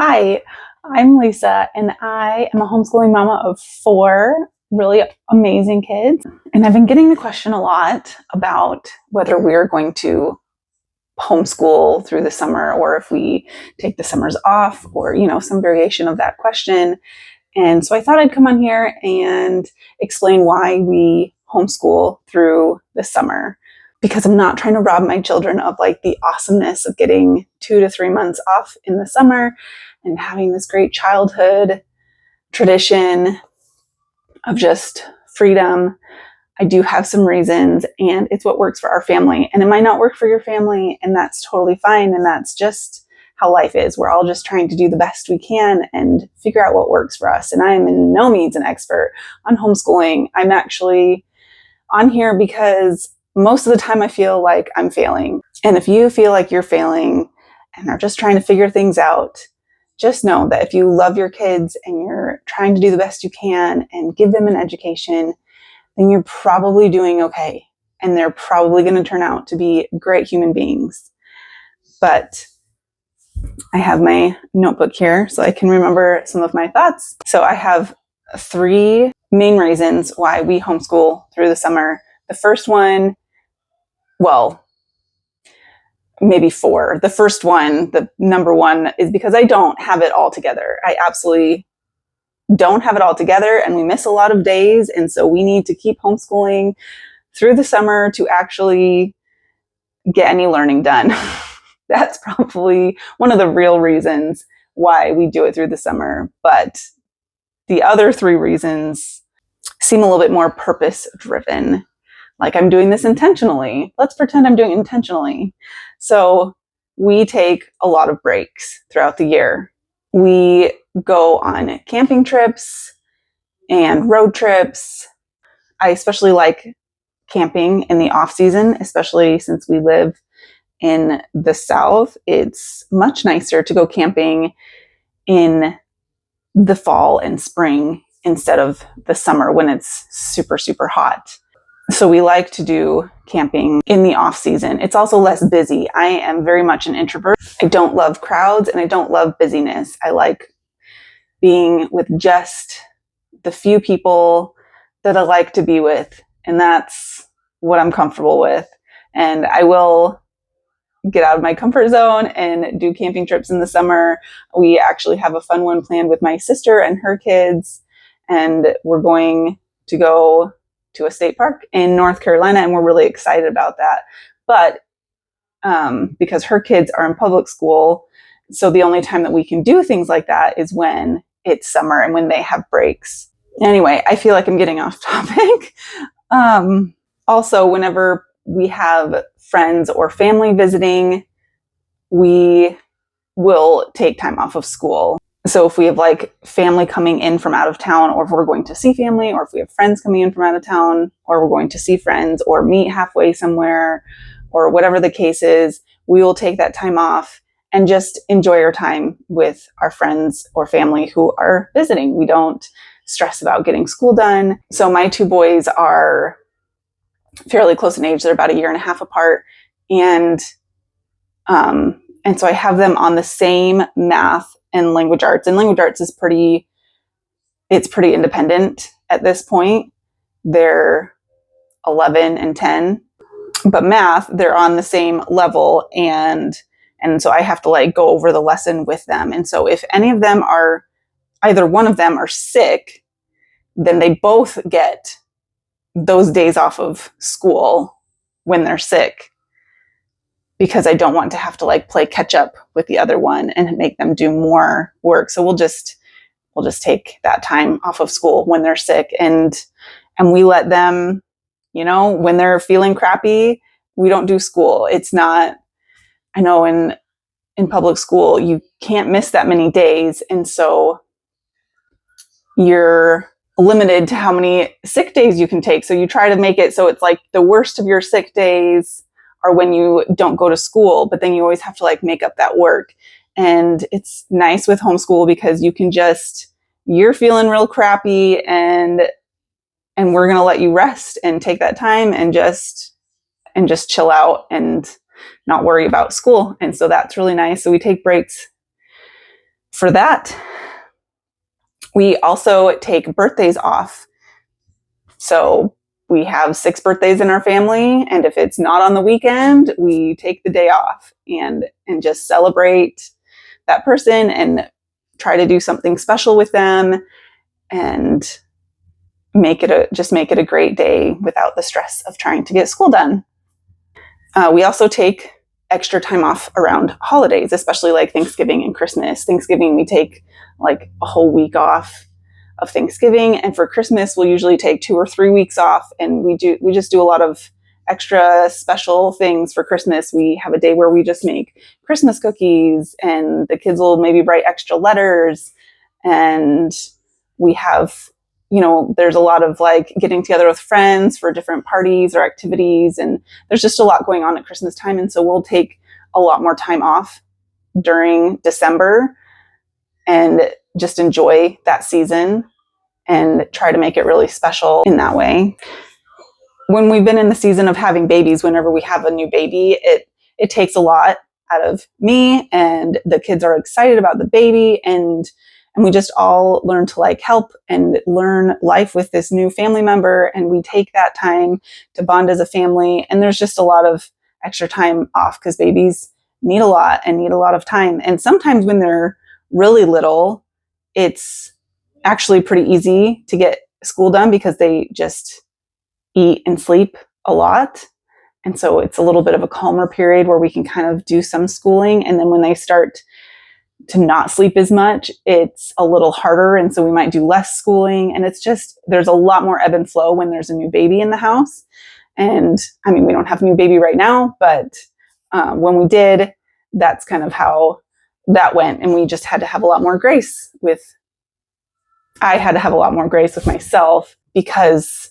Hi, I'm Lisa, and I am a homeschooling mama of 4 really amazing kids. And I've been getting the question a lot about whether we're going to homeschool through the summer or if we take the summers off or, some variation of that question. And so I thought I'd come on here and explain why we homeschool through the summer. Because I'm not trying to rob my children of like the awesomeness of getting 2 to 3 months off in the summer and having this great childhood tradition of just freedom. I do have some reasons, and it's what works for our family. And it might not work for your family, and that's totally fine. And that's just how life is. We're all just trying to do the best we can and figure out what works for us. And I am in no means an expert on homeschooling. I'm actually on here because most of the time I feel like I'm failing. And if you feel like you're failing and are just trying to figure things out, just know that if you love your kids and you're trying to do the best you can and give them an education, then you're probably doing okay. And they're probably going to turn out to be great human beings. But I have my notebook here so I can remember some of my thoughts. So I have 3 main reasons why we homeschool through the summer. The first one, well, maybe 4. The first one, the number one, is because I don't have it all together. I absolutely don't have it all together, and we miss a lot of days. And so we need to keep homeschooling through the summer to actually get any learning done. That's probably one of the real reasons why we do it through the summer. But the other 3 reasons seem a little bit more purpose driven. Like I'm doing this intentionally. Let's pretend I'm doing it intentionally. So we take a lot of breaks throughout the year. We go on camping trips and road trips. I especially like camping in the off season, especially since we live in the South. It's much nicer to go camping in the fall and spring instead of the summer when it's super, super hot. So we like to do camping in the off season. It's also less busy. I am very much an introvert. I don't love crowds and I don't love busyness. I like being with just the few people that I like to be with. And that's what I'm comfortable with. And I will get out of my comfort zone and do camping trips in the summer. We actually have a fun one planned with my sister and her kids. And we're going to go to a state park in North Carolina, and we're really excited about that. But because her kids are in public school, so the only time that we can do things like that is when it's summer and when they have breaks. Anyway, I feel like I'm getting off topic. Also, whenever we have friends or family visiting, we will take time off of school. So if we have like family coming in from out of town, or if we're going to see family, or if we have friends coming in from out of town, or we're going to see friends or meet halfway somewhere, or whatever the case is, we will take that time off and just enjoy our time with our friends or family who are visiting. We don't stress about getting school done. So my 2 boys are fairly close in age. They're about 1.5 years apart. And so I have them on the same math and language arts. And language arts is pretty independent at this point. They're 11 and 10. But math, they're on the same level. And so I have to like go over the lesson with them. And so if either one of them are sick, then they both get those days off of school when they're sick, because I don't want to have to like play catch up with the other one and make them do more work. So we'll just take that time off of school when they're sick, and we let them, when they're feeling crappy, we don't do school. It's not, I know in public school, you can't miss that many days. And so you're limited to how many sick days you can take. So you try to make it so it's like the worst of your sick days are when you don't go to school, but then you always have to like make up that work. And it's nice with homeschool because you can you're feeling real crappy, and we're going to let you rest and take that time and just chill out and not worry about school. And so that's really nice. So we take breaks For that, we also take birthdays off. So we have 6 birthdays in our family, and if it's not on the weekend, we take the day off and just celebrate that person and try to do something special with them and make it a great day without the stress of trying to get school done. We also take extra time off around holidays, especially like Thanksgiving and Christmas. Thanksgiving, we take like a whole week off of Thanksgiving, and for Christmas, we'll usually take 2 or 3 weeks off, and we just do a lot of extra special things for Christmas. We have a day where we just make Christmas cookies, and the kids will maybe write extra letters, and we have, there's a lot of like getting together with friends for different parties or activities, and there's just a lot going on at Christmas time, and so we'll take a lot more time off during December and just enjoy that season and try to make it really special in that way. When we've been in the season of having babies, whenever we have a new baby, it takes a lot out of me, and the kids are excited about the baby, and we just all learn to like help and learn life with this new family member, and we take that time to bond as a family, and there's just a lot of extra time off because babies need a lot of time. And sometimes when they're really little, it's actually pretty easy to get school done because they just eat and sleep a lot. And so it's a little bit of a calmer period where we can kind of do some schooling. And then when they start to not sleep as much, it's a little harder. And so we might do less schooling. And it's just, there's a lot more ebb and flow when there's a new baby in the house. And I mean, we don't have a new baby right now, but when we did, that's kind of how that went. And we just had to have a lot more grace I had to have a lot more grace with myself because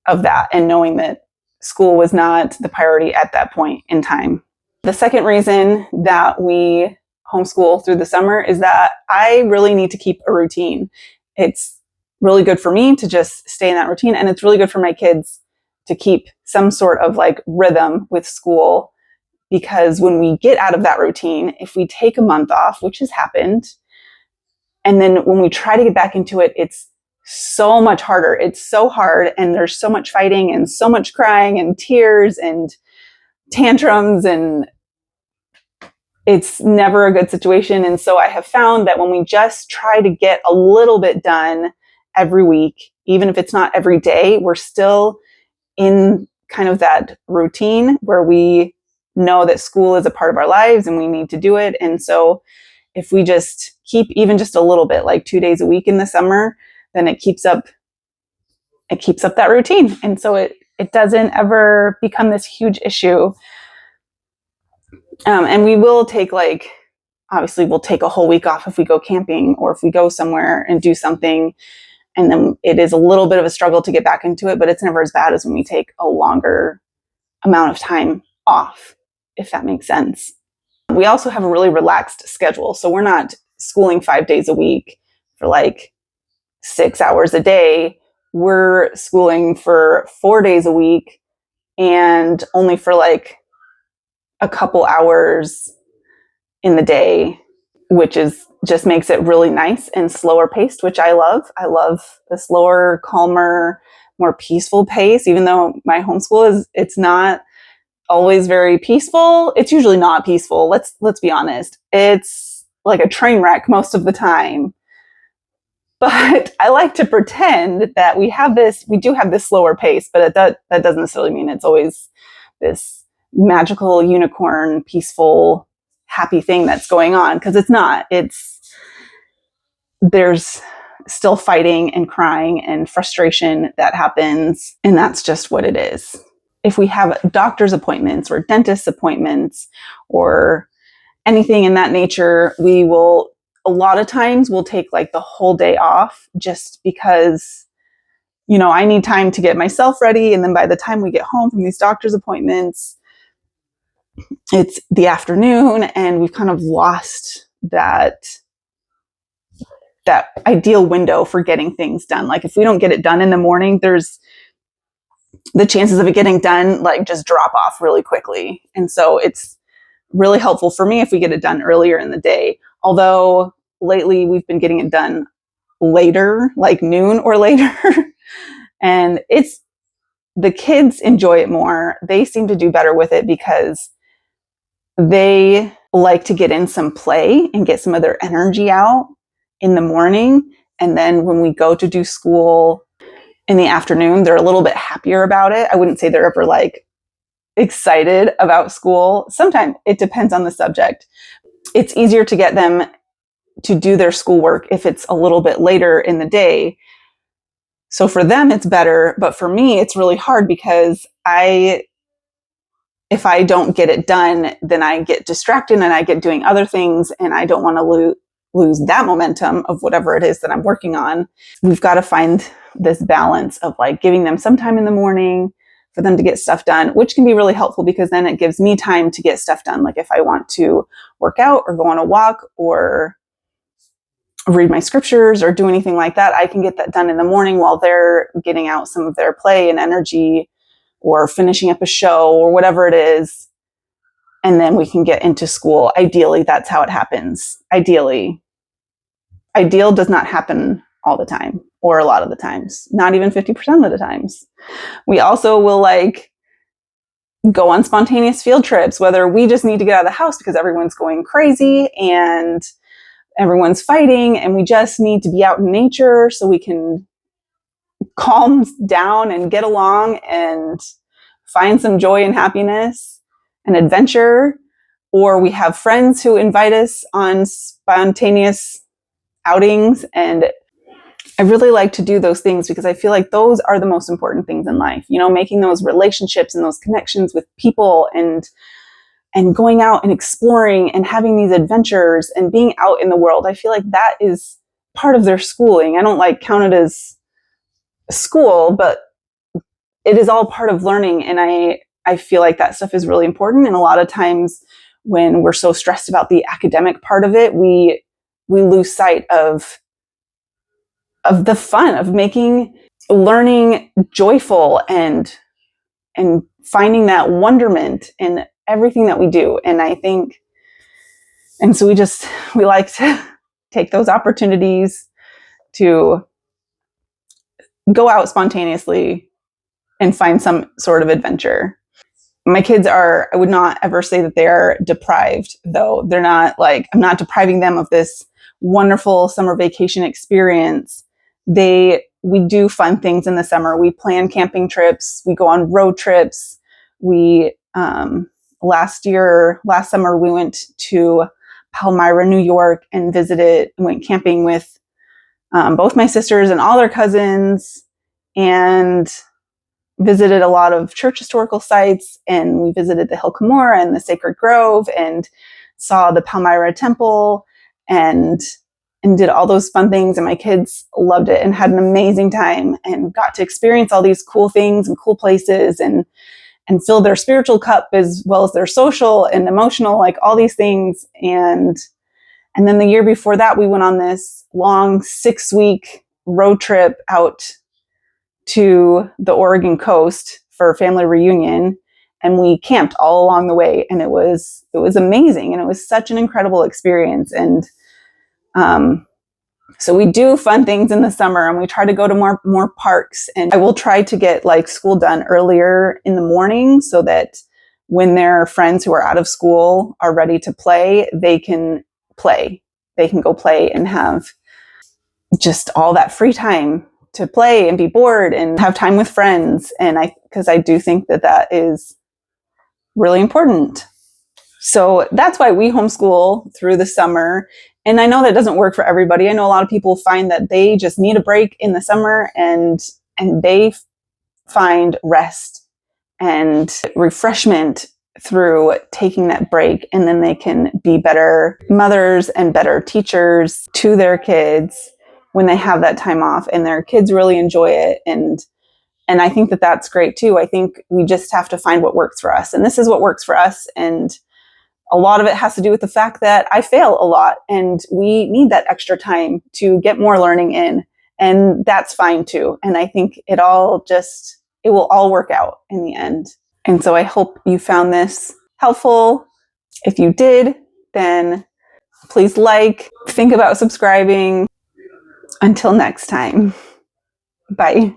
of that, and knowing that school was not the priority at that point in time. The second reason that we homeschool through the summer is that I really need to keep a routine. It's really good for me to just stay in that routine, and it's really good for my kids to keep some sort of like rhythm with school, because when we get out of that routine, if we take a month off, which has happened, and then when we try to get back into it, it's so much harder. It's so hard, and there's so much fighting and so much crying and tears and tantrums, and it's never a good situation. And so I have found that when we just try to get a little bit done every week, even if it's not every day, we're still in kind of that routine where we know that school is a part of our lives and we need to do it. And so if we just keep even just a little bit, like 2 days a week in the summer, then it keeps up that routine. And so it doesn't ever become this huge issue. And we will take obviously we'll take a whole week off if we go camping or if we go somewhere and do something. And then it is a little bit of a struggle to get back into it, but it's never as bad as when we take a longer amount of time off, if that makes sense. We also have a really relaxed schedule. So we're not schooling 5 days a week for like 6 hours a day. We're schooling for 4 days a week and only for like a couple hours in the day, which is just makes it really nice and slower paced, which I love. I love the slower, calmer, more peaceful pace, even though my homeschool it's not always very peaceful. It's usually not peaceful. Let's be honest. It's like a train wreck most of the time. But I like to pretend that we do have this slower pace, but that doesn't necessarily mean it's always this magical unicorn, peaceful, happy thing that's going on, because it's not. There's still fighting and crying and frustration that happens, and that's just what it is. If we have doctor's appointments or dentist appointments or anything in that nature, a lot of times we'll take like the whole day off just because, I need time to get myself ready. And then by the time we get home from these doctor's appointments, it's the afternoon and we've kind of lost that ideal window for getting things done. Like if we don't get it done in the morning, there's the chances of it getting done like just drop off really quickly. And so it's really helpful for me if we get it done earlier in the day. Although lately we've been getting it done later, like noon or later. And the kids enjoy it more. They seem to do better with it because they like to get in some play and get some of their energy out in the morning. And then when we go to do school in the afternoon, they're a little bit happier about it. I wouldn't say they're ever like excited about school. Sometimes it depends on the subject. It's easier to get them to do their schoolwork if it's a little bit later in the day. So for them, it's better. But for me, it's really hard because if I don't get it done, then I get distracted and I get doing other things, and I don't want to lose that momentum of whatever it is that I'm working on. We've got to find this balance of like giving them some time in the morning for them to get stuff done, which can be really helpful because then it gives me time to get stuff done. Like if I want to work out or go on a walk or read my scriptures or do anything like that, I can get that done in the morning while they're getting out some of their play and energy or finishing up a show or whatever it is. And then we can get into school. Ideally, that's how it happens. Ideal does not happen all the time or a lot of the times, not even 50% of the times. We also will like go on spontaneous field trips, whether we just need to get out of the house because everyone's going crazy and everyone's fighting and we just need to be out in nature so we can calm down and get along and find some joy and happiness and adventure. Or we have friends who invite us on spontaneous outings. And I really like to do those things because I feel like those are the most important things in life. You know, making those relationships and those connections with people and going out and exploring and having these adventures and being out in the world. I feel like that is part of their schooling. I don't like count it as school, but it is all part of learning. And I feel like that stuff is really important. And a lot of times when we're so stressed about the academic part of it, we lose sight of the fun of making learning joyful and finding that wonderment in everything that we do. And I think, and so we like to take those opportunities to go out spontaneously and find some sort of adventure. My kids I would not ever say that they are deprived, though. They're not like, I'm not depriving them of this wonderful summer vacation experience. We do fun things in the summer. We plan camping trips. We go on road trips. Last summer, we went to Palmyra, New York and went camping with both my sisters and all their cousins and visited a lot of church historical sites. And we visited the Hill Cumorah and the Sacred Grove and saw the Palmyra Temple and did all those fun things. And my kids loved it and had an amazing time and got to experience all these cool things and cool places and fill their spiritual cup as well as their social and emotional, like all these things. And then the year before that, we went on this long 6-week road trip out to the Oregon coast for a family reunion. And we camped all along the way. And it was amazing. And it was such an incredible experience. And so we do fun things in the summer and we try to go to more parks. And I will try to get like school done earlier in the morning so that when their friends who are out of school are ready to play, they can play. They can go play and have just all that free time to play and be bored and have time with friends. And because I do think that is really important. So that's why we homeschool through the summer. And I know that doesn't work for everybody. I know a lot of people find that they just need a break in the summer and they find rest and refreshment through taking that break. And then they can be better mothers and better teachers to their kids when they have that time off and their kids really enjoy it. And I think that that's great too. I think we just have to find what works for us. And this is what works for us. And a lot of it has to do with the fact that I fail a lot and we need that extra time to get more learning in. And that's fine too. And I think it will all work out in the end. And so I hope you found this helpful. If you did, then Please think about subscribing. Until next time. Bye.